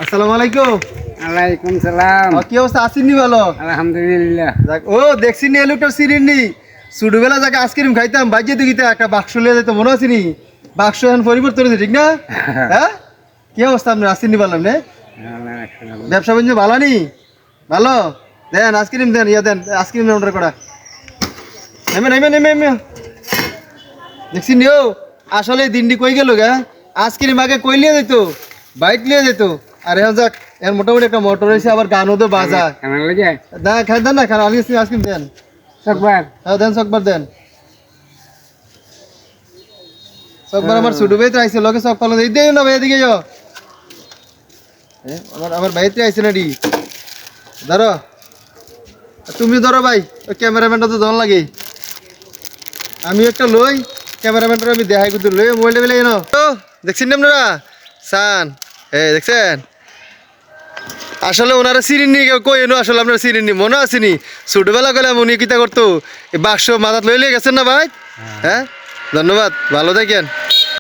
আসসালামু আলাইকুম। ওয়ালাইকুম সালাম। কি অবস্থা? আসিনি ভালো? আলহামদুলিল্লাহ। যাক, ও দেখছি নি এলুটার সিরিনি ছোটবেলা যাকে আইসক্রিম খাইতাম বাজিয়ে দিতে একটা বাক্স লিয়ে যেত, মনে আছে নি? বাক্স এখন পরিবর্তন হয়েছে, ঠিক না? হ্যাঁ, কি অবস্থা আপনার? আসিনি বললাম নে, ব্যবসা বাণিজ্য ভালো নি? ভালো দেন, আইসক্রিম দেন, ইয়া দেন, আইসক্রিম অর্ডার করা। নেমে নেমে নেমে নেমে দেখছি নিও আসলে দিনটি কই গেল গা? আইসক্রিম আগে কই লিয়ে যেত, বাইক লিয়ে যেত, আর এখন যাক এর মোটামুটি একটা মোটর হয়েছে, আবার গানও তো বাজা। না খাই দেন না, খান আইসক্রিম দেন, হ্যাঁ দেন, চকবার দেন, চকবার। আমার ছোট ভাই তো আইসে লগে চক পালো দেই না ভাই, এদিকে যাও। আমার ভাইতে আইসে না ডি, ধরো তুমি ধরো ভাই, ওই ক্যামেরাম্যানটা তো জন লাগে। আমি একটা লই, ক্যামেরাম্যানটা আমি দেখাই কিন্তু লই মোবাইলটা বেলে না তো। দেখছেন না আপনারা সান, দেখছেন? আসলে ওনারা চিনি কই এনো, আসলে আপনার চিনি মনে আসেনি? ছোটবেলা গেলে উনি কিতা করতো, এই বাক্স মাথাত লই লিয়ে গেছেন না ভাই? হ্যাঁ, ধন্যবাদ, ভালো থাকেন।